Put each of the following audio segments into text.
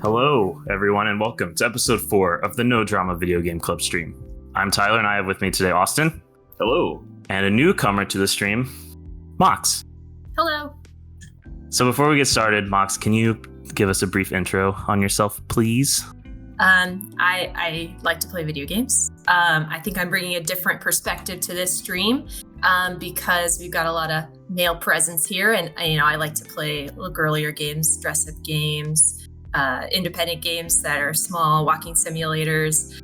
Hello, everyone, and welcome to episode 4 of the No Drama Video Game Club stream. I'm Tyler, and I have with me today Austin. Hello. And a newcomer to the stream, Mox. Hello. So before we get started, Mox, can you give us a brief intro on yourself, please? I like to play video games. I think I'm bringing a different perspective to this stream because we've got a lot of male presence here, and I like to play little girlier games, dress-up games, independent games that are small, walking simulators,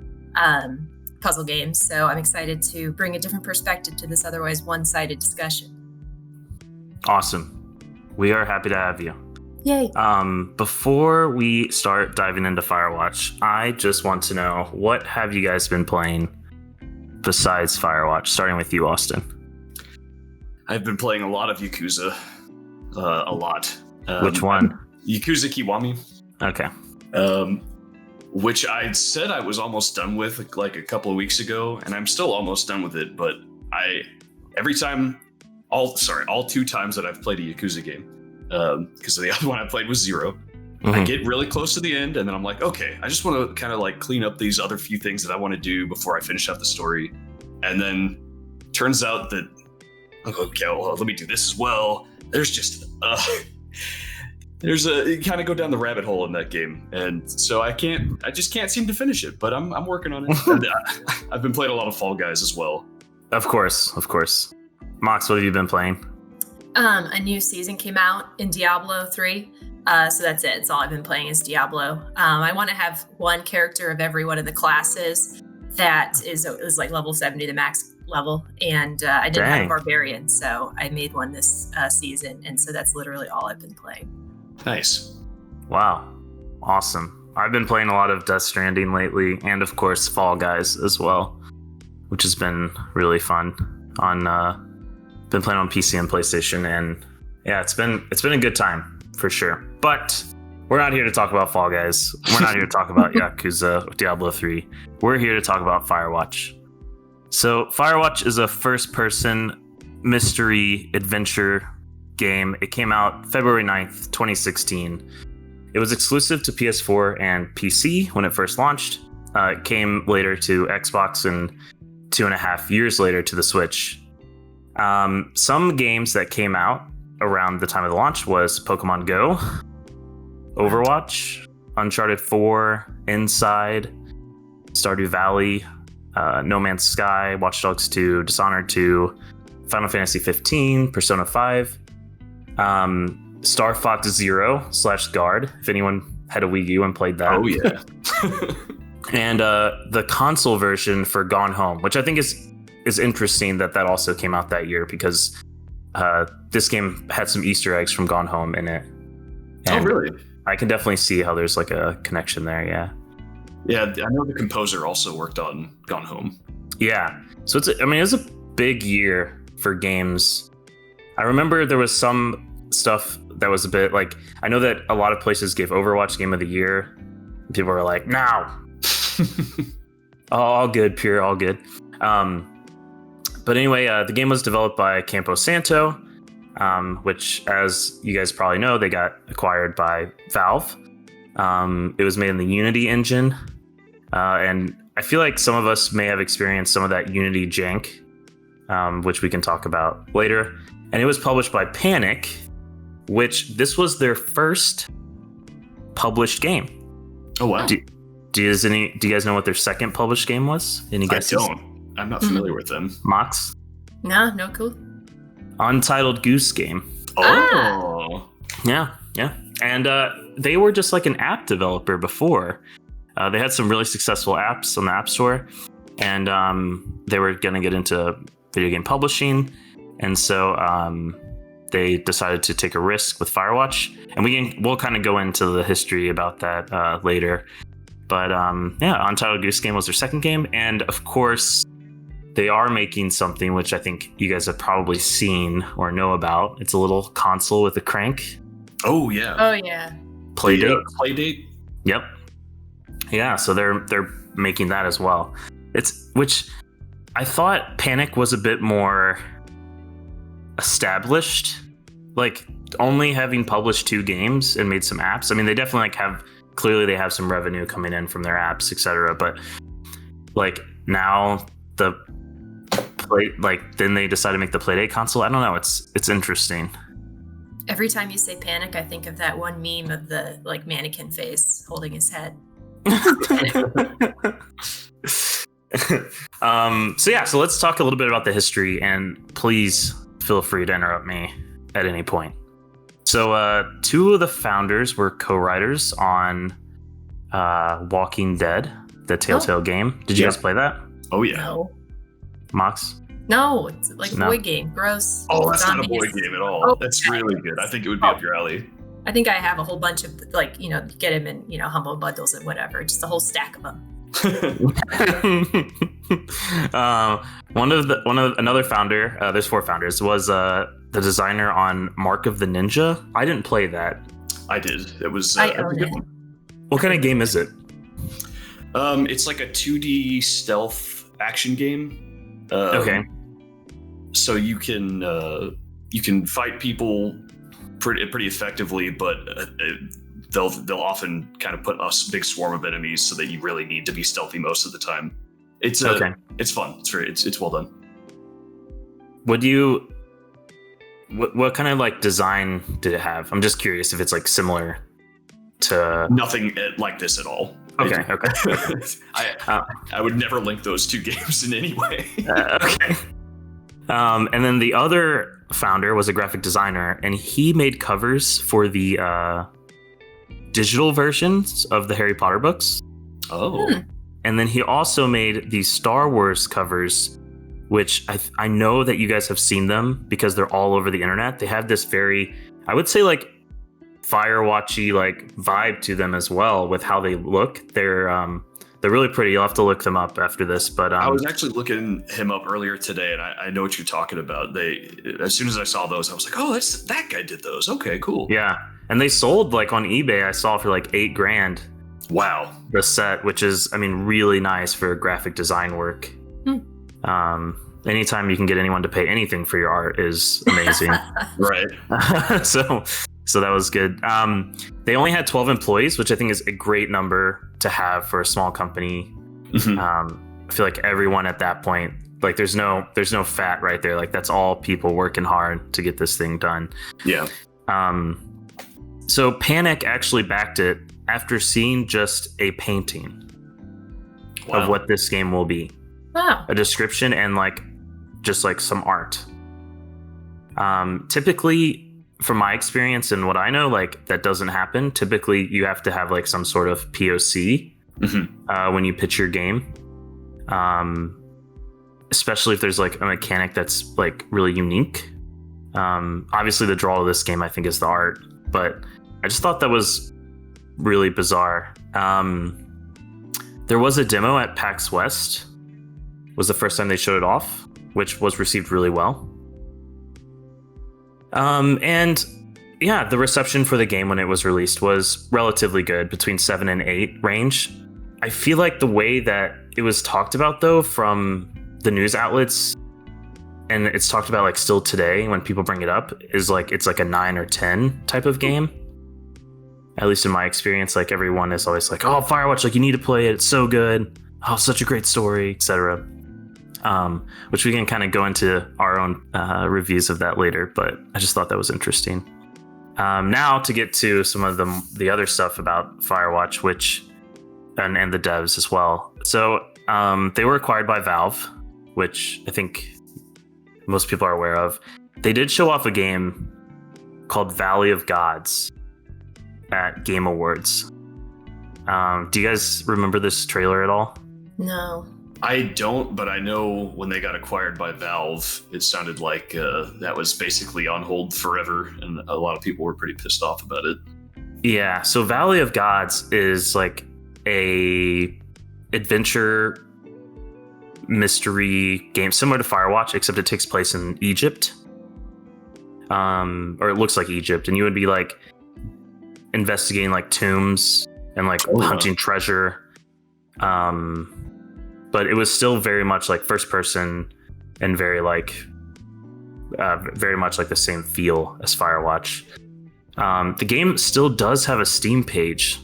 puzzle games. So I'm excited to bring a different perspective to this otherwise one-sided discussion. Awesome. We are happy to have you. Yay. Before we start diving into Firewatch, I just want to know, what have you guys been playing besides Firewatch? Starting with you, Austin. I've been playing a lot of Yakuza. A lot. Which one? Yakuza Kiwami. Okay. Which I said I was almost done with like a couple of weeks ago, and I'm still almost done with it, but all 2 times that I've played a Yakuza game, because the other one I played was 0. Mm-hmm. I get really close to the end, and then I'm like, okay, I just want to kind of like clean up these other few things that I want to do before I finish out the story. And then turns out that, okay, well, let me do this as well. There's just, you kind of go down the rabbit hole in that game. And so I just can't seem to finish it, but I'm working on it. And I've been playing a lot of Fall Guys as well. Of course. Mox, what have you been playing? A new season came out in Diablo 3. So that's it. It's all I've been playing is Diablo. I want to have one character of every one of the classes that is like level 70, the max level. And I didn't have a barbarian, so I made one this season. And so that's literally all I've been playing. Nice. Wow. Awesome. I've been playing a lot of Death Stranding lately, and of course Fall Guys as well, which has been really fun. Been playing on PC and PlayStation, and yeah, it's been a good time for sure. But we're not here to talk about Fall Guys. We're not here to talk about Yakuza, Diablo 3. We're here to talk about Firewatch. So Firewatch is a first-person mystery adventure game. It came out February 9th, 2016. It was exclusive to PS4 and PC when it first launched. It came later to Xbox and 2.5 years later to the Switch. Some games that came out around the time of the launch was Pokemon Go, Overwatch, Uncharted 4, Inside, Stardew Valley, No Man's Sky, Watch Dogs 2, Dishonored 2, Final Fantasy 15, Persona 5, Star Fox Zero / Guard, if anyone had a Wii U and played that. Oh yeah. And the console version for Gone Home, which I think is interesting that also came out that year, because this game had some Easter eggs from Gone Home in it. And oh really? I can definitely see how there's like a connection there. Yeah, I know the composer also worked on Gone Home. Yeah, so it was a big year for games. I remember there was some stuff that was a bit like, I know that a lot of places gave Overwatch Game of the Year. People were like, no. all good, pure, all good. But anyway, the game was developed by Campo Santo, which, as you guys probably know, they got acquired by Valve. It was made in the Unity engine. And I feel like some of us may have experienced some of that Unity jank, which we can talk about later. And it was published by Panic, which this was their first published game. Oh, wow. Do you guys know what their second published game was? Any guesses? I don't. I'm not familiar with them. Mox? No clue. Untitled Goose Game. Oh. Yeah. And they were just like an app developer before. They had some really successful apps on the App Store, and they were going to get into video game publishing. And so they decided to take a risk with Firewatch, and we'll kind of go into the history about that later. But Untitled Goose Game was their second game, and of course they are making something which I think you guys have probably seen or know about. It's a little console with a crank. Oh yeah. Playdate. Playdate. Yep. Yeah, so they're making that as well. Which I thought Panic was a bit more established, like only having published 2 games and made some apps. I mean, they definitely have clearly they have some revenue coming in from their apps, etc. But like now the then they decide to make the Playdate console. I don't know. It's interesting. Every time you say panic, I think of that one meme of the like mannequin face holding his head. So let's talk a little bit about the history, and please feel free to interrupt me at any point. So two of the founders were co-writers on Walking Dead, the Telltale game. Did you guys play that? Oh yeah. No. Mox? No, it's like a boy game. Gross. Oh, that's Zombies. not a boy game at all. Oh, That's really good. I think it would be up your alley. I think I have a whole bunch of like, get him in, humble bundles and whatever. Just a whole stack of them. Another founder, there's 4 founders, was the designer on Mark of the Ninja. I didn't play that. I did. It was I a own good it. one. What kind of game is it? It's like a 2D stealth action game. Okay. So you can fight people pretty effectively, but they'll often kind of put a big swarm of enemies, so that you really need to be stealthy most of the time. It's fun. It's well done. What kind of like design did it have? I'm just curious if it's like similar to Nothing like this at all. Okay. I would never link those two games in any way. Okay. And then the other founder was a graphic designer, and he made covers for the digital versions of the Harry Potter books. Oh. And then he also made the Star Wars covers, which I know that you guys have seen them because they're all over the internet. They have this very, I would say, like Firewatchy like vibe to them as well with how they look. They're really pretty. You'll have to look them up after this. But I was actually looking him up earlier today, and I know what you're talking about. As soon as I saw those, I was like, oh, that guy did those. Okay, cool. Yeah, and they sold like on eBay. I saw for like $8,000. Wow. The set, which is, I mean, really nice for graphic design work. Anytime you can get anyone to pay anything for your art is amazing. Right. So that was good. They only had 12 employees, which I think is a great number to have for a small company. Mm-hmm. I feel like everyone at that point, like there's no fat right there. Like that's all people working hard to get this thing done. Yeah. So Panic actually backed it after seeing just a painting of what this game will be. Wow. A description and like just like some art. Typically, from my experience and what I know, like that doesn't happen. Typically, you have to have like some sort of POC when you pitch your game. Especially if there's like a mechanic that's like really unique. Obviously, the draw of this game, I think, is the art, but I just thought that was really bizarre. There was a demo at PAX West. Was the first time they showed it off, which was received really well. And yeah, the reception for the game when it was released was relatively good, between 7 and 8 range. I feel like the way that it was talked about, though, from the news outlets, and it's talked about like still today when people bring it up, is like it's like a 9 or 10 type of game. At least in my experience, like everyone is always like, "Oh, Firewatch, like you need to play it. It's so good. Oh, such a great story, etc." Which we can kind of go into our own reviews of that later, but I just thought that was interesting. Now to get to some of the other stuff about Firewatch, and the devs as well. So they were acquired by Valve, which I think most people are aware of. They did show off a game called Valley of Gods at Game Awards. Do you guys remember this trailer at all? No. I don't, but I know when they got acquired by Valve, it sounded like that was basically on hold forever, and a lot of people were pretty pissed off about it. Yeah, so Valley of Gods is like a adventure mystery game similar to Firewatch, except it takes place in Egypt. Or it looks like Egypt, and you would be like investigating like tombs and like hunting treasure. But it was still very much like first person and very much like the same feel as Firewatch. The game still does have a Steam page,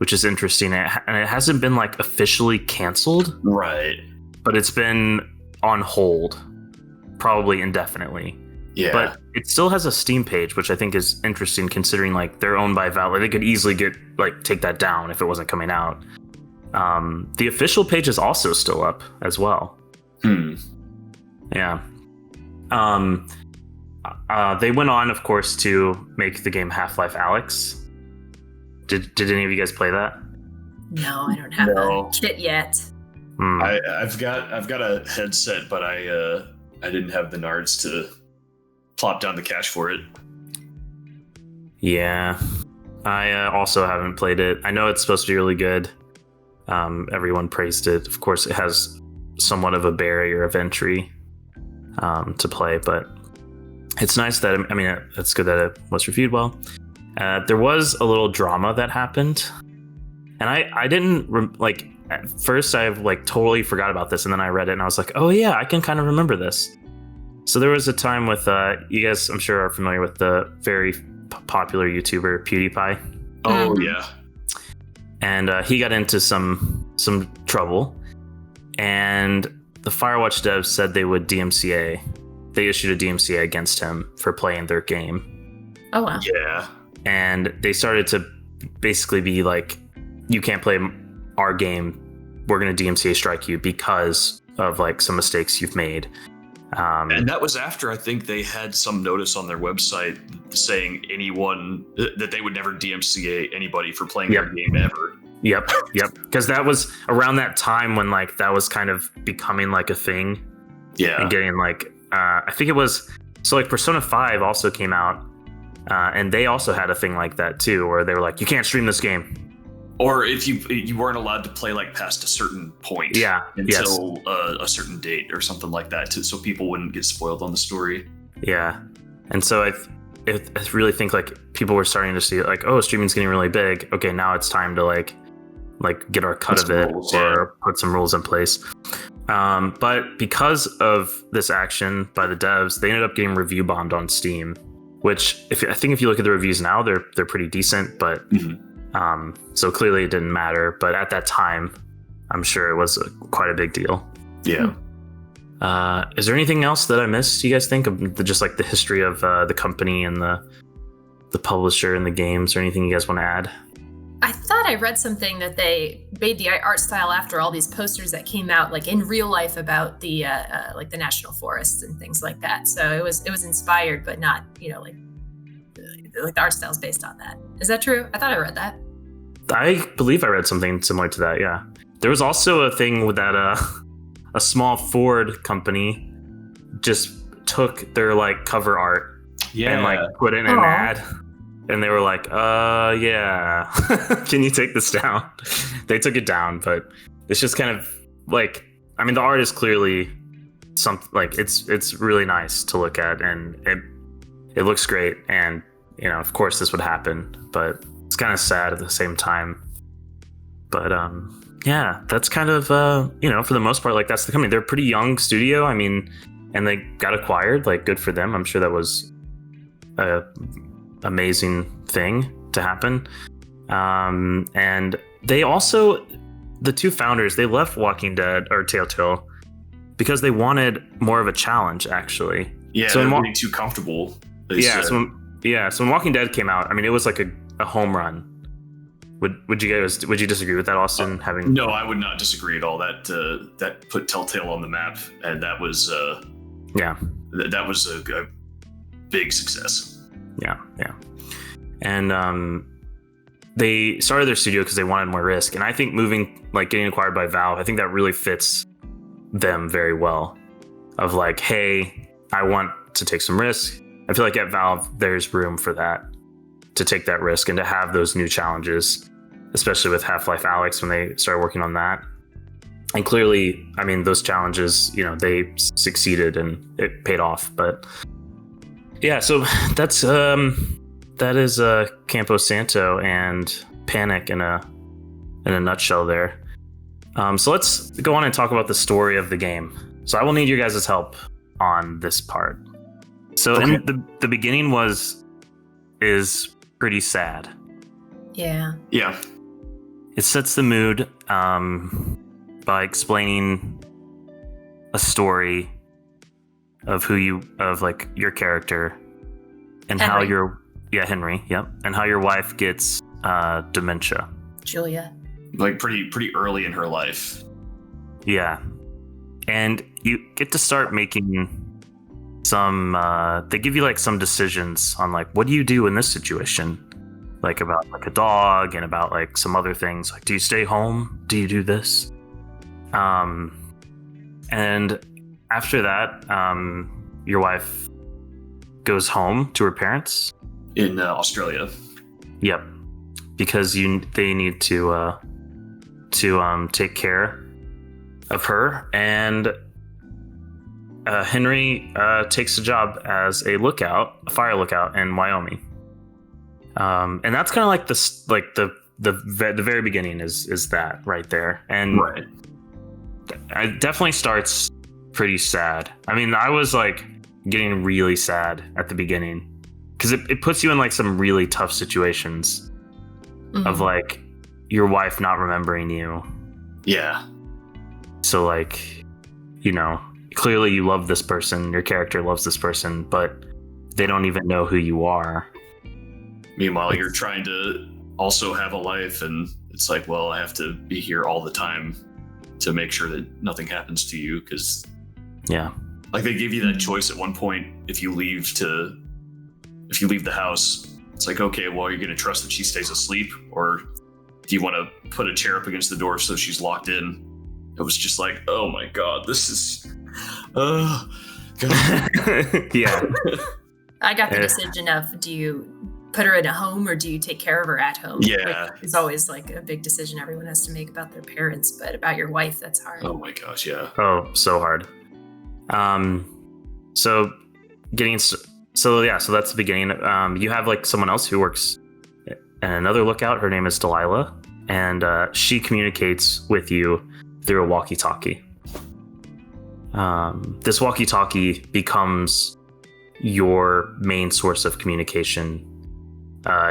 which is interesting. And it hasn't been like officially canceled, Right. but it's been on hold, probably indefinitely. Yeah. But it still has a Steam page, which I think is interesting considering like they're owned by Valve. Like, they could easily take that down if it wasn't coming out. The official page is also still up as well. Yeah. They went on, of course, to make the game Half-Life Alyx. Did any of you guys play that? No, I don't have a kit yet. I've got a headset, but I didn't have the nards to plop down the cash for it. Yeah, I also haven't played it. I know it's supposed to be really good. Everyone praised it. Of course, it has somewhat of a barrier of entry to play, but it's nice that, I mean, it's good that it was reviewed well. There was a little drama that happened, and I didn't at first I totally forgot about this, and then I read it and I was like, oh yeah, I can kind of remember this. So there was a time with you guys, I'm sure, are familiar with the very popular YouTuber PewDiePie. Oh yeah. And he got into some trouble, and the Firewatch devs said they would DMCA. They issued a DMCA against him for playing their game. Oh wow. Yeah. And they started to basically be like, you can't play our game. We're going to DMCA strike you because of some mistakes you've made. And that was after I think they had some notice on their website saying anyone that they would never DMCA anybody for playing their game ever. Yep. Because that was around that time when that was kind of becoming a thing. Yeah. And getting I think it was, so Persona 5 also came out, and they also had a thing like that too, where they were like, you can't stream this game. Or if you weren't allowed to play past a certain point, until a certain date or something like that, so people wouldn't get spoiled on the story. Yeah, and so I really think people were starting to see oh, streaming's getting really big. Okay, now it's time to get our cut of it, or put some rules in place. But because of this action by the devs, they ended up getting review bombed on Steam, which I think if you look at the reviews now, they're pretty decent, but. So clearly it didn't matter, but at that time, I'm sure it was quite a big deal. Yeah. Is there anything else that I missed? You guys think of just the history of the company and the publisher and the games, or anything you guys want to add? I thought I read something that they made the art style after all these posters that came out in real life about the the national forests and things like that. So it was inspired, but not the art style is based on that. Is that true? I thought I read that. I believe I read something similar to that. Yeah, there was also a thing with that a small Ford company just took their cover art and put in an ad, and they were like, yeah, can you take this down? They took it down, but it's just kind of I mean, the art is clearly something it's really nice to look at, and it looks great, and of course this would happen, but it's kind of sad at the same time. But yeah, that's kind of for the most part, that's the company. They're a pretty young studio. I mean, and they got acquired. Good for them. I'm sure that was a amazing thing to happen. And they also, the two founders, they left Walking Dead or Telltale because they wanted more of a challenge, actually. Yeah, so they're getting too comfortable. So when Walking Dead came out, I mean, it was a home run. Would you disagree with that, Austin? No, I would not disagree at all. That put Telltale on the map, and that was that was a big success. Yeah. And they started their studio because they wanted more risk, and I think getting acquired by Valve, I think that really fits them very well. Of hey, I want to take some risk. I feel at Valve, there's room for that, to take that risk and to have those new challenges, especially with Half-Life Alyx when they started working on that. And clearly, I mean, those challenges, they succeeded and it paid off. But yeah, so that is Campo Santo and Panic in a nutshell there. So let's go on and talk about the story of the game. So I will need your guys' help on this part. So in the beginning is pretty sad. Yeah. Yeah. it sets the mood by explaining a story of like your character and Henry. how Henry, yep, and how your wife gets dementia. Julia. Like pretty early in her life. Yeah. And you get to start making some they give you like some decisions on like what do you do in this situation, like about like a dog and about like some other things, like do you stay home, do you do this, and after that your wife goes home to her parents In Australia. Yep, because they need to take care of her, and Henry takes a job as a fire lookout in Wyoming, and that's kind of like the very beginning is that right there, and Right. it definitely starts pretty sad. I mean, I was like getting really sad at the beginning because it puts you in like some really tough situations of like your wife not remembering you. Yeah. So like, clearly you love this person, your character loves this person, but they don't even know who you are. Meanwhile, you're trying to also have a life, and it's like, well, I have to be here all the time to make sure that nothing happens to you, because Yeah. like they give you that choice at one point. If you leave the house, it's like, okay, well, you're gonna trust that she stays asleep, or do you want to put a chair up against the door so she's locked in? It was just like, oh my god, this is God. Yeah. I got the decision of, do you put her in a home or do you take care of her at home? Yeah. It's always like a big decision everyone has to make about their parents, but about your wife, that's hard. Oh my gosh, yeah. Oh, so hard. So that's the beginning. You have like someone else who works in another lookout. Her name is Delilah, and she communicates with you through a walkie-talkie. This walkie-talkie becomes your main source of communication,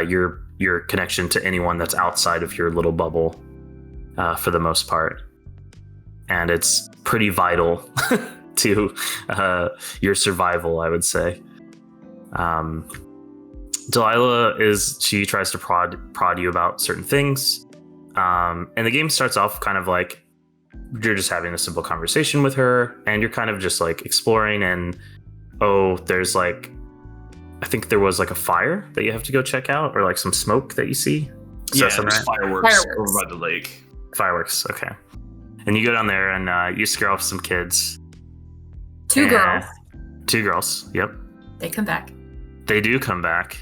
your connection to anyone that's outside of your little bubble, for the most part, and it's pretty vital to your survival, I would say. Delilah she tries to prod you about certain things, and the game starts off kind of like you're just having a simple conversation with her, and you're kind of just like exploring, and there's like, I think there was like a fire that you have to go check out, or like some smoke that you see. There's fireworks over by the lake. Fireworks, okay. And you go down there and you scare off some kids. Two girls. Two girls, yep. They come back. They do come back.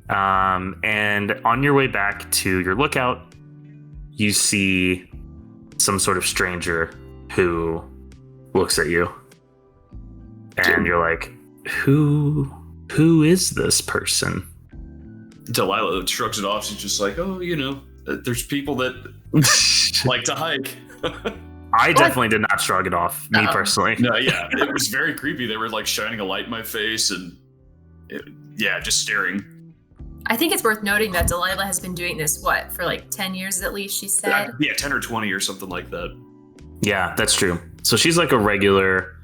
And on your way back to your lookout, you see some sort of stranger who looks at you. And you're like, who is this person? Delilah shrugs it off. She's just like, there's people that like to hike. I definitely did not shrug it off, me personally. No, yeah, it was very creepy. They were like shining a light in my face and just staring. I think it's worth noting that Delilah has been doing this, for like 10 years at least, she said? Yeah, 10 or 20 or something like that. Yeah, that's true. So she's like a regular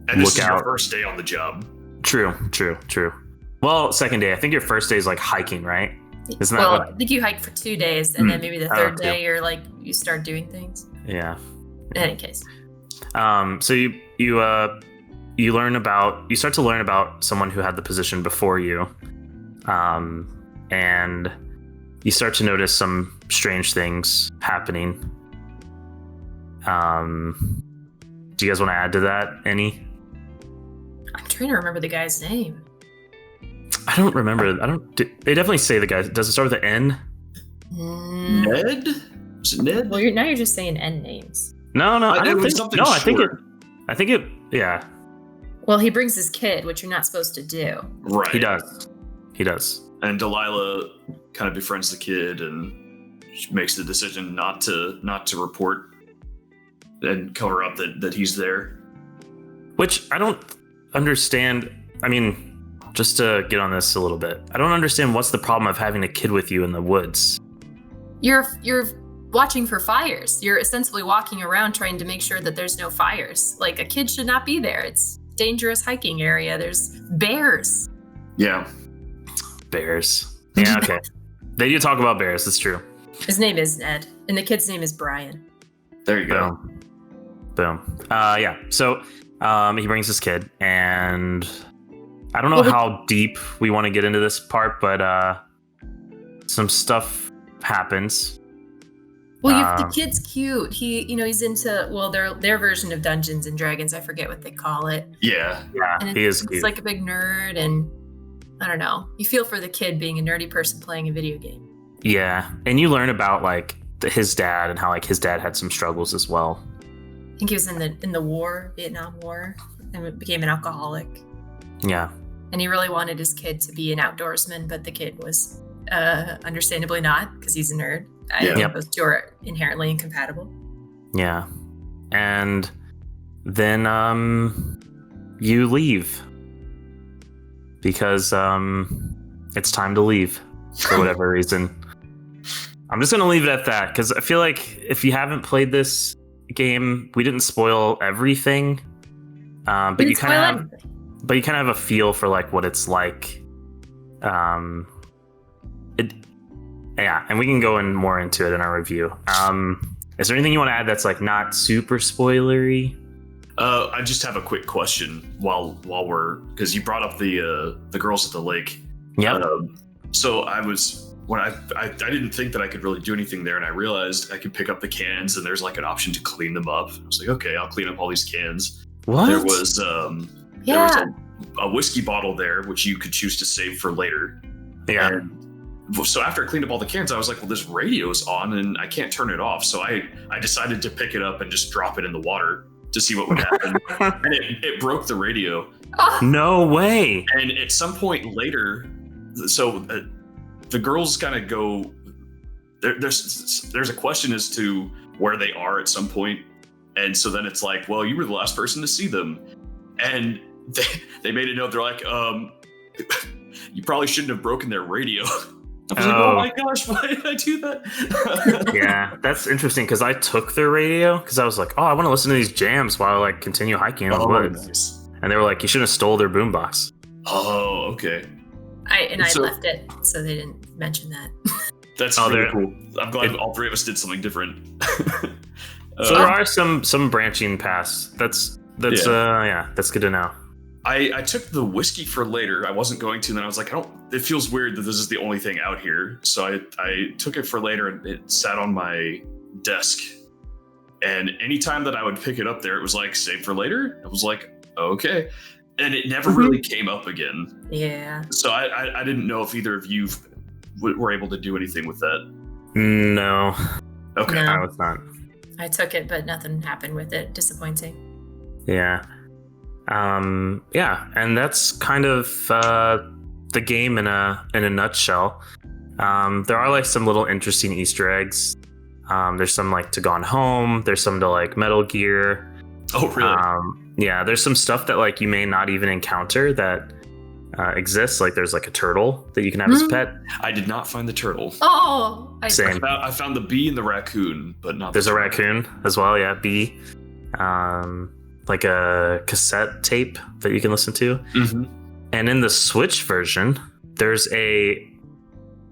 and this lookout. Is your first day on the job. True. Well, second day. I think your first day is like hiking, right? Isn't that I think you hike for 2 days, and then maybe the third day you're like, you start doing things. Yeah. In any case. So you start to learn about someone who had the position before you. And you start to notice some strange things happening. Do you guys want to add to that, any? I'm trying to remember the guy's name. I don't remember. They definitely say the guy. Does it start with an N? Ned? Is it Ned? Well, now you're just saying N names. No, I don't think. Something No, short. I think it. Yeah. Well, he brings his kid, which you're not supposed to do. Right. He does. And Delilah kind of befriends the kid and makes the decision not to report and cover up that he's there. Which I don't understand. I mean, just to get on this a little bit, I don't understand what's the problem of having a kid with you in the woods. You're watching for fires. You're ostensibly walking around trying to make sure that there's no fires. Like, a kid should not be there. It's a dangerous hiking area. There's bears. Yeah. Bears. Yeah, okay. They do talk about bears, it's true. His name is Ned, and the kid's name is Brian. There you go. Boom. Yeah. So he brings his kid, and I don't know how deep we want to get into this part, but some stuff happens. Well, the kid's cute. He's into, well, their version of Dungeons and Dragons. I forget what they call it. Yeah. And he is cute. He's like a big nerd, and I don't know. You feel for the kid being a nerdy person playing a video game. Yeah, and you learn about like his dad and how like his dad had some struggles as well. I think he was in the war, Vietnam War, and became an alcoholic. Yeah. And he really wanted his kid to be an outdoorsman, but the kid was understandably not, because he's a nerd. I think those two are inherently incompatible. Yeah. And then you leave. Because it's time to leave for whatever reason. I'm just going to leave it at that, because I feel like if you haven't played this game, we didn't spoil everything. But you kind of have a feel for like what it's like. Yeah, and we can go more into it in our review. Is there anything you want to add that's like not super spoilery? I just have a quick question while we're, because you brought up the girls at the lake. Yeah. So I didn't think that I could really do anything there, and I realized I could pick up the cans, and there's like an option to clean them up. I was like, okay, I'll clean up all these cans. What? There was a whiskey bottle there, which you could choose to save for later. Yeah. And so after I cleaned up all the cans, I was like, well, this radio's on and I can't turn it off. So I decided to pick it up and just drop it in the water to see what would happen. And it broke the radio. No way. And at some point later, so the girls kind of go, there's a question as to where they are at some point. And so then it's like, well, you were the last person to see them. And they made a note. They're like, you probably shouldn't have broken their radio. I was like, oh my gosh, why did I do that? Yeah, that's interesting, because I took their radio because I was like, oh, I want to listen to these jams while I like continue hiking in the woods. Nice. And they were like, you shouldn't have stole their boombox. Oh, okay. I left it, so they didn't mention that. That's really cool. I'm glad all three of us did something different. So there are some branching paths. That's good to know. I took the whiskey for later. I wasn't going to, and then I was like, it feels weird that this is the only thing out here. So I took it for later, and it sat on my desk. And anytime that I would pick it up there, it was like, save for later. I was like, okay. And it never really came up again. Yeah. So I didn't know if either of you were able to do anything with that. No. Okay. No. I was not. I took it, but nothing happened with it. Disappointing. Yeah. And that's kind of the game in a nutshell. There are like some little interesting Easter eggs. There's some like to Gone Home. There's some to like Metal Gear. Oh, really? Yeah, there's some stuff that like you may not even encounter that exists. Like there's like a turtle that you can have as a pet. I did not find the turtle. Oh, same. I found the bee and the raccoon, but not. There's a raccoon as well. Yeah, bee. Like a cassette tape that you can listen to. Mm-hmm. And in the Switch version, there's a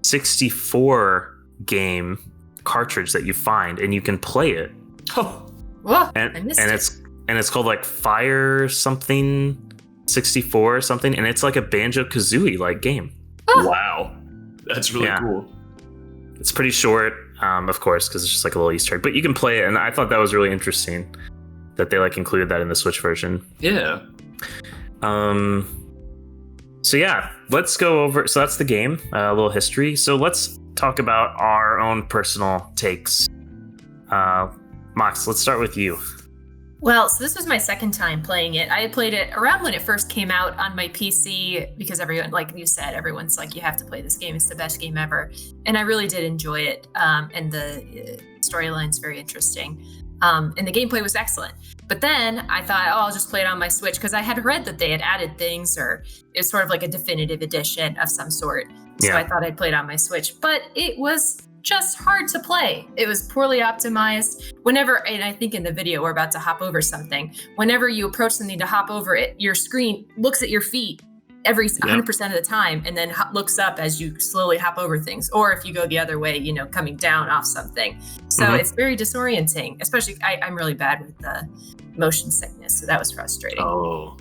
64 game cartridge that you find, and you can play it. Oh, whoa! And it's called like Fire something 64 or something, and it's like a Banjo-Kazooie like game. Oh. Wow, that's really cool. It's pretty short, of course, because it's just like a little Easter egg, but you can play it, and I thought that was really interesting that they like included that in the Switch version. Yeah. So yeah, let's go over. So that's the game, a little history. So let's talk about our own personal takes. Mox, let's start with you. Well, so this was my second time playing it. I had played it around when it first came out on my PC because everyone, like you said, everyone's like, you have to play this game. It's the best game ever. And I really did enjoy it. And the storyline's very interesting. And the gameplay was excellent. But then I thought, I'll just play it on my Switch because I had read that they had added things, or it was sort of like a definitive edition of some sort. So I thought I'd play it on my Switch. But it was just hard to play. It was poorly optimized. Whenever, and I think in the video we're about to hop over something, whenever you approach something to hop over it, your screen looks at your feet 100% of the time, and then looks up as you slowly hop over things. Or if you go the other way, coming down off something. So it's very disorienting, especially I'm really bad with the motion sickness. So that was frustrating. Oh.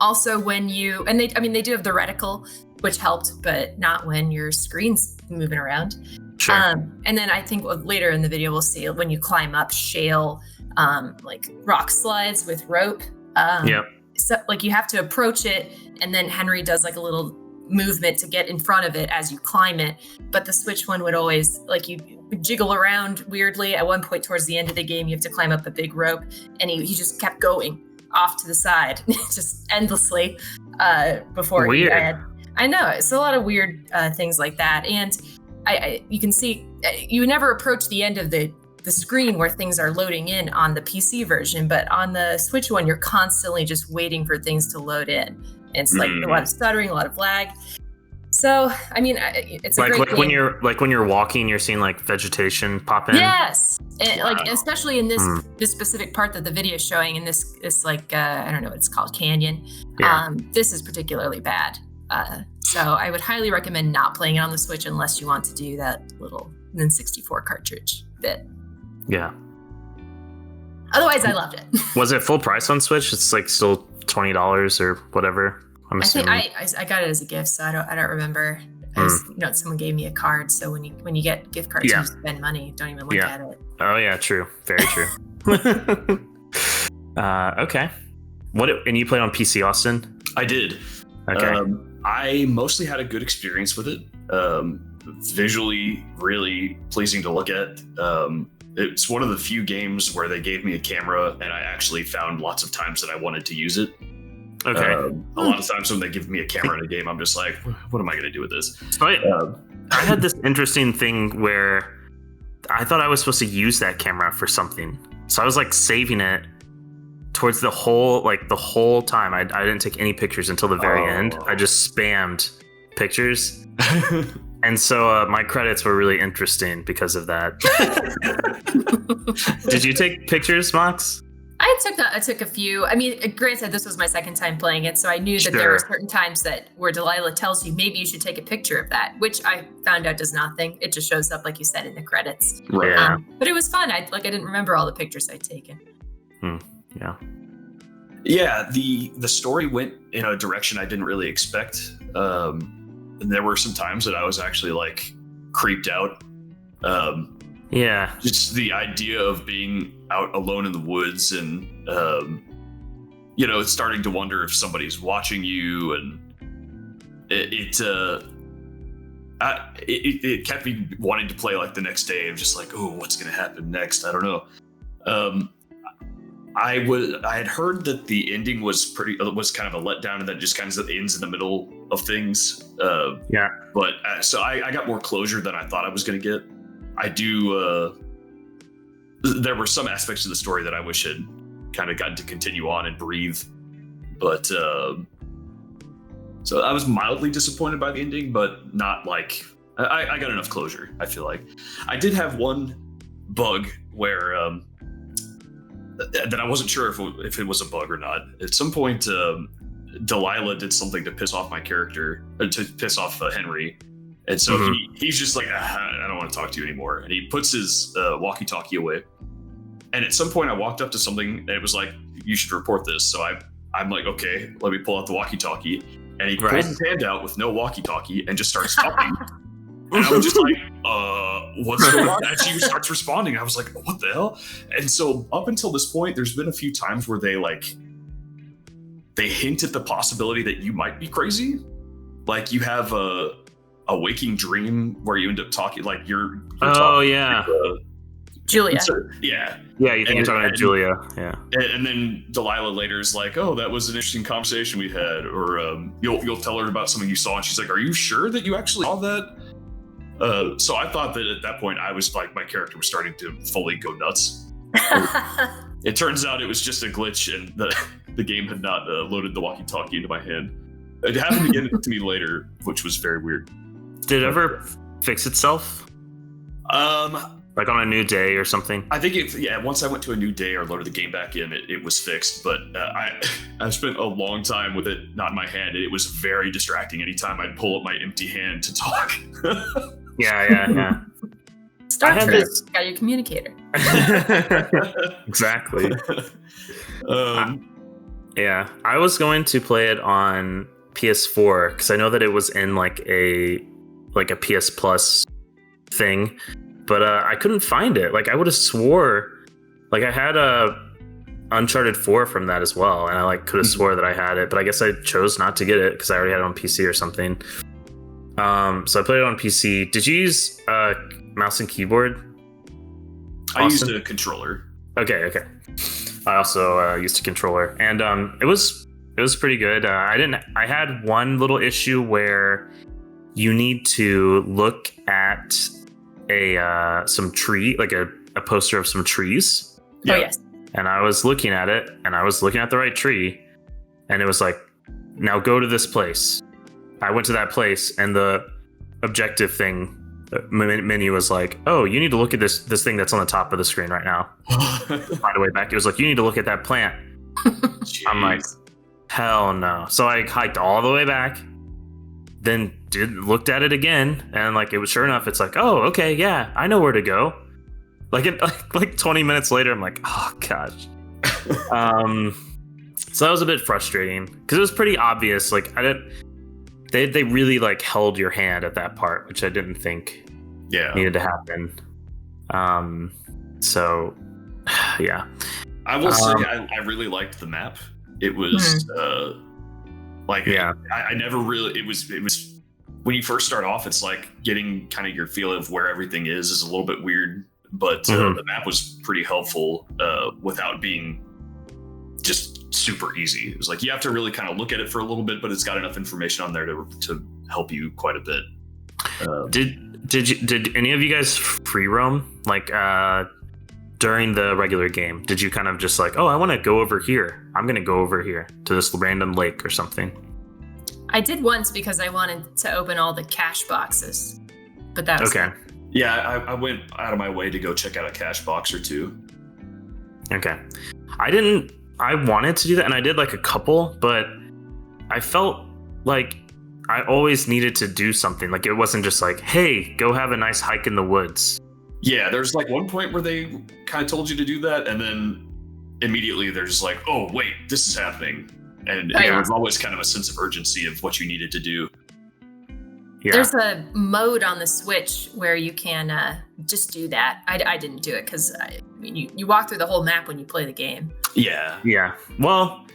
Also when they do have the reticle, which helped, but not when your screen's moving around. Sure. And then I think later in the video, we'll see when you climb up shale, like rock slides with rope. Yep. So like you have to approach it, and then Henry does like a little movement to get in front of it as you climb it. But the Switch one would always like you jiggle around weirdly. At one point towards the end of the game, you have to climb up a big rope, and he just kept going off to the side, just endlessly before Weird. I know, it's a lot of weird things like that, and you can see you never approach the end of the screen where things are loading in on the PC version, but on the Switch one, you're constantly just waiting for things to load in. And it's like a lot of stuttering, a lot of lag. So, I mean, it's a great game. when you're walking, you're seeing like vegetation pop in. Yes, and like especially in this specific part that the video is showing, in this like I don't know what it's called, canyon. Yeah. This is particularly bad. So I would highly recommend not playing it on the Switch unless you want to do that little N64 cartridge bit. Yeah. Otherwise, I loved it. Was it full price on Switch? It's like still $20 or whatever. I'm assuming. I got it as a gift, so I don't remember. Someone gave me a card, so when you get gift cards, you spend money. Don't even look at it. Oh yeah, true. Very true. Okay. And you played on PC, Austin? I did. Okay. I mostly had a good experience with it. Visually, really pleasing to look at. It's one of the few games where they gave me a camera, and I actually found lots of times that I wanted to use it. Okay. A lot of times when they give me a camera in a game, I'm just like, what am I going to do with this? So I had this interesting thing where I thought I was supposed to use that camera for something. So I was like saving it towards the whole time. I didn't take any pictures until the very end. I just spammed pictures. And so my credits were really interesting because of that. Did you take pictures, Mox? I took a few. I mean, granted, this was my second time playing it, so I knew that there were certain times where Delilah tells you maybe you should take a picture of that, which I found out does nothing. It just shows up, like you said, in the credits. Right. Yeah. But it was fun. I didn't remember all the pictures I'd taken. Yeah. Yeah, the story went in a direction I didn't really expect. And there were some times that I was actually like creeped out. Yeah. Just the idea of being out alone in the woods and, starting to wonder if somebody's watching you, and it kept me wanting to play like the next day of just like, oh, what's going to happen next? I don't know. I had heard that the ending was kind of a letdown, and that just kind of ends in the middle of things. Yeah. But so I got more closure than I thought I was going to get. I do. There were some aspects of the story that I wish had kind of gotten to continue on and breathe, but so I was mildly disappointed by the ending, but not like I got enough closure. I feel like I did have one bug where that I wasn't sure if it was a bug or not. At some point, Delilah did something to piss off my character, to piss off Henry. And so he's just like, I don't want to talk to you anymore. And he puts his walkie-talkie away. And at some point I walked up to something and it was like, you should report this. So I'm like, okay, let me pull out the walkie-talkie. And he pulls his hand out with no walkie-talkie and just starts talking. And I was just like, what's going on? And she starts responding. I was like, what the hell? And so up until this point, there's been a few times where they hint at the possibility that you might be crazy. Like you have a waking dream where you end up talking like you're talking to, Julia. Yeah, you think you're talking to Julia. Yeah. And then Delilah later is like, oh, that was an interesting conversation we had. Or you'll tell her about something you saw, and she's like, are you sure that you actually saw that? So I thought that at that point I was like, my character was starting to fully go nuts. It turns out it was just a glitch, and the game had not loaded the walkie-talkie into my hand. It happened again to me later, which was very weird. Did it ever fix itself? Like on a new day or something? I think once I went to a new day or loaded the game back in, it was fixed. But I spent a long time with it not in my hand. It was very distracting anytime I'd pull up my empty hand to talk. Yeah. Star Trek, got your communicator. Exactly. Yeah, I was going to play it on PS4 because I know that it was in like a PS Plus thing, but I couldn't find it. Like I would have swore, like I had a Uncharted 4 from that as well, and I like could have swore that I had it, but I guess I chose not to get it because I already had it on PC or something. So I played it on PC. Did you use mouse and keyboard? I used a controller. Okay. I also used a controller, and it was pretty good. I had one little issue where you need to look at some tree, like a poster of some trees. Oh yes. And I was looking at it, and I was looking at the right tree, and it was like, now go to this place. I went to that place, and the objective thing menu was like, oh, you need to look at this thing that's on the top of the screen right now. Find a way back. It was like, you need to look at that plant. I'm like, hell no. So I hiked all the way back, then looked at it again, and like it was sure enough, it's like, oh, okay, yeah, I know where to go. Like 20 minutes later, I'm like, oh gosh. So that was a bit frustrating because it was pretty obvious. Like they really like held your hand at that part, which I didn't think needed to happen. So yeah, I will say I really liked the map. It was I never really, it was when you first start off, it's like getting kind of your feel of where everything is a little bit weird, but the map was pretty helpful without being just super easy. It was like you have to really kind of look at it for a little bit, but it's got enough information on there to help you quite a bit. Did any of you guys free roam like during the regular game? Did you kind of just like, oh, I want to go over here, I'm gonna go over here to this random lake or something? I did once because I wanted to open all the cash boxes, but that was okay. Yeah, I went out of my way to go check out a cash box or two. Okay. I wanted to do that, and I did like a couple, but I felt like I always needed to do something. Like it wasn't just like, hey, go have a nice hike in the woods. Yeah, there's like one point where they kind of told you to do that, and then immediately there's like, oh, wait, this is happening. And there was always kind of a sense of urgency of what you needed to do. Yeah. There's a mode on the Switch where you can just do that. I didn't do it because you walk through the whole map when you play the game. Yeah. Well,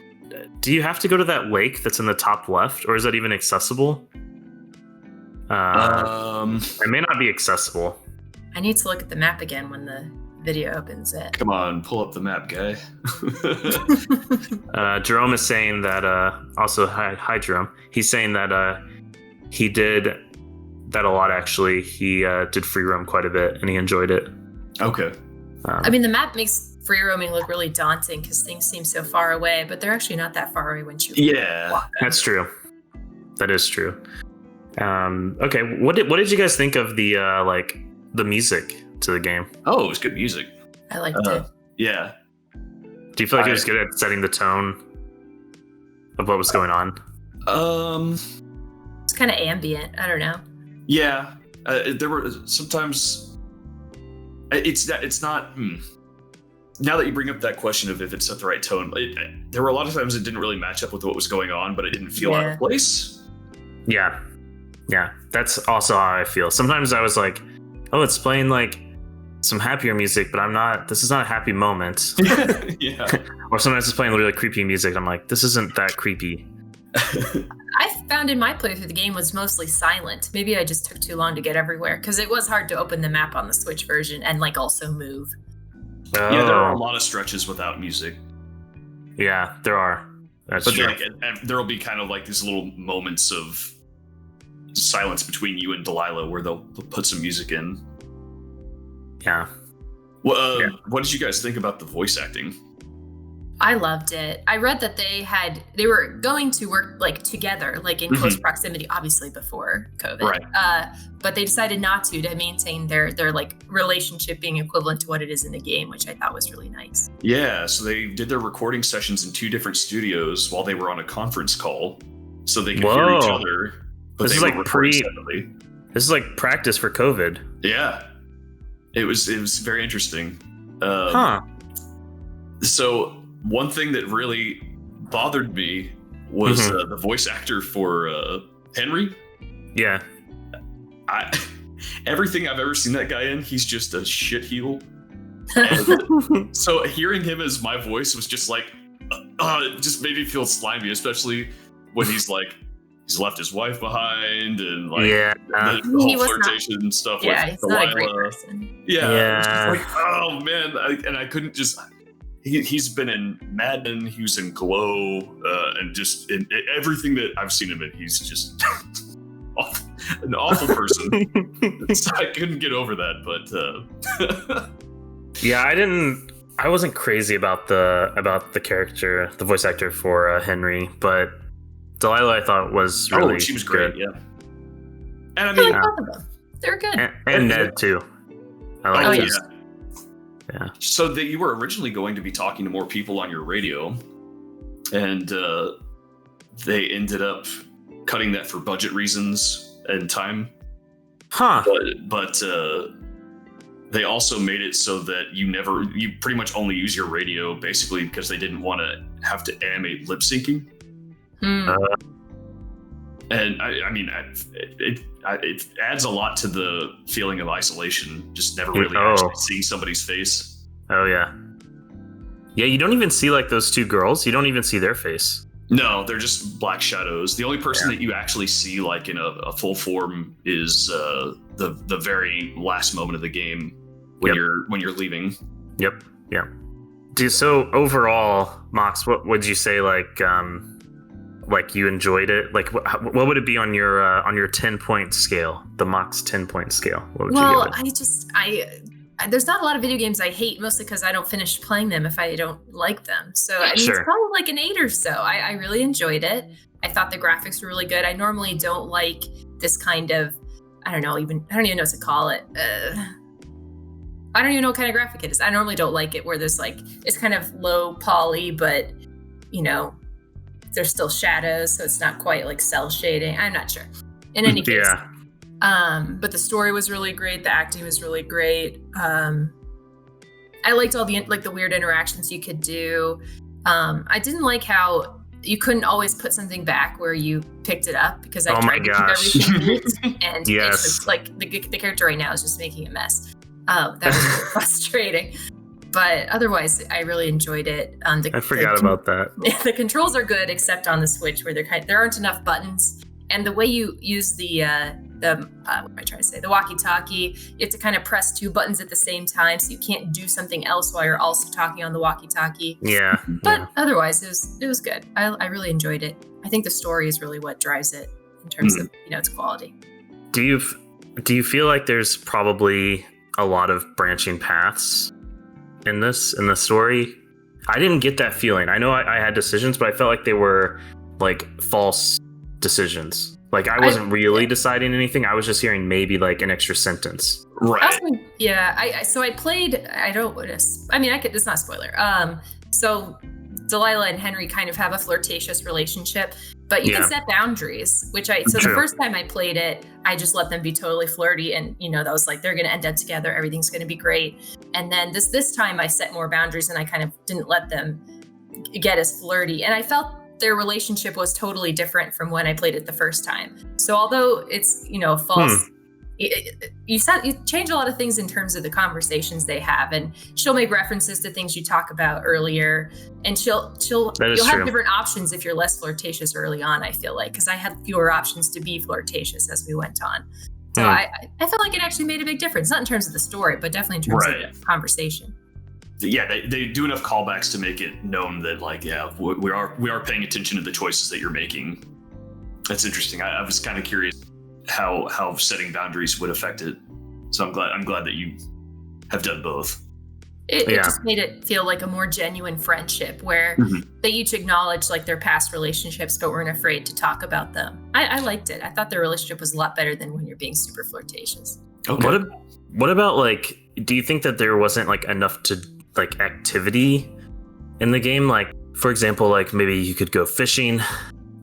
do you have to go to that lake that's in the top left, or is that even accessible? It may not be accessible. I need to look at the map again when the video opens it. Come on, pull up the map, guy. Jerome is saying that, also, hi Jerome. He's saying that he did that a lot, actually. He did free roam quite a bit, and he enjoyed it. Okay. I mean, the map makes free roaming look really daunting because things seem so far away, but they're actually not that far away once you walk them. That's true. That is true. Okay, what did you guys think of the music to the game? Oh, it was good music. I liked it. Yeah. Do you feel like it was good at setting the tone of what was going on? It's kind of ambient. I don't know. Yeah. There were sometimes it's not. Now that you bring up that question of if it's at the right tone, there were a lot of times it didn't really match up with what was going on, but it didn't feel out of place. Yeah. That's also how I feel. Sometimes I was like, oh, it's playing like some happier music, but this is not a happy moment. Yeah. Or sometimes it's playing really creepy music. I'm like, this isn't that creepy. I found in my playthrough the game was mostly silent. Maybe I just took too long to get everywhere because it was hard to open the map on the Switch version and like also move. Oh. Yeah, there are a lot of stretches without music. Yeah, there are. That's true. Like, there'll be kind of like these little moments of silence between you and Delilah where they'll put some music in. Yeah. Well, what did you guys think about the voice acting? I loved it. I read that they were going to work like together, like in close proximity, obviously before COVID. Right. But they decided not to maintain their like relationship being equivalent to what it is in the game, which I thought was really nice. Yeah, so they did their recording sessions in 2 different studios while they were on a conference call, so they could hear each other. But this they is were like recording separately. This is like practice for COVID. Yeah, it was very interesting. So one thing that really bothered me was the voice actor for Henry. Yeah. Everything I've ever seen that guy in, he's just a shitheel. So hearing him as my voice was just like, it just made me feel slimy, especially when he's like, he's left his wife behind and like the whole flirtation and stuff with he's Delilah. not a great person. Yeah. Like, oh man, I couldn't just. He's been in Mad Men, he was in Glow, and just in everything that I've seen him in, he's just an awful person. So I couldn't get over that, but yeah, I wasn't crazy about the character, the voice actor for Henry, but Delilah I thought was really she was great, good. yeah. And I mean, both of them. They're good. And Ned too. I like his. Yeah. So that you were originally going to be talking to more people on your radio, and they ended up cutting that for budget reasons and time. Huh. But they also made it so that you pretty much only use your radio basically because they didn't want to have to animate lip syncing. And I mean, it adds a lot to the feeling of isolation, just never really actually seeing somebody's face. Oh, yeah. Yeah, you don't even see like those 2 girls. You don't even see their face. No, they're just black shadows. The only person that you actually see like in a full form is the very last moment of the game when you're leaving. Yep. Yeah. So overall, Mox, what would you say like you enjoyed it? Like what would it be on your 10-point scale, the Mox 10-point scale? What would you give it? There's not a lot of video games I hate, mostly because I don't finish playing them if I don't like them. So I mean, it's probably like an 8 or so. I really enjoyed it. I thought the graphics were really good. I normally don't like this kind of, I don't even know what to call it. I don't even know what kind of graphic it is. I normally don't like it where there's like, it's kind of low poly, but there's still shadows, so it's not quite like cell shading. I'm not sure. In any case. Yeah. But the story was really great. The acting was really great. I liked all the weird interactions you could do. I didn't like how you couldn't always put something back where you picked it up because I tried to keep everything neat, and it's just, like the character right now is just making a mess. That was really frustrating. But otherwise, I really enjoyed it. I forgot about that. The controls are good, except on the Switch where there aren't enough buttons, and the way you use the what am I trying to say? The walkie-talkie, you have to kind of press 2 buttons at the same time, so you can't do something else while you're also talking on the walkie-talkie. Yeah. But otherwise, it was good. I really enjoyed it. I think the story is really what drives it in terms of its quality. Do you feel like there's probably a lot of branching paths in the story? I didn't get that feeling. I know I had decisions, but I felt like they were like false decisions. Like I wasn't really deciding anything. I was just hearing maybe like an extra sentence. Right. So I played. It's not a spoiler. So Delilah and Henry kind of have a flirtatious relationship, but you can set boundaries. The first time I played it, I just let them be totally flirty, and that was like they're going to end up together. Everything's going to be great. And then this time I set more boundaries, and I kind of didn't let them get as flirty. And I felt their relationship was totally different from when I played it the first time. So although it's, false, you change a lot of things in terms of the conversations they have, and she'll make references to things you talk about earlier, and you'll have different options if you're less flirtatious early on, I feel like, because I had fewer options to be flirtatious as we went on. So I felt like it actually made a big difference, not in terms of the story, but definitely in terms of the conversation. Yeah, they do enough callbacks to make it known that, like, we are paying attention to the choices that you're making. That's interesting. I was kind of curious how setting boundaries would affect it. So I'm glad that you have done both. It just made it feel like a more genuine friendship where they each acknowledged like their past relationships but weren't afraid to talk about them. I liked it. I thought their relationship was a lot better than when you're being super flirtatious. Okay. What about like, do you think that there wasn't like enough to like activity in the game? Like, for example, like maybe you could go fishing.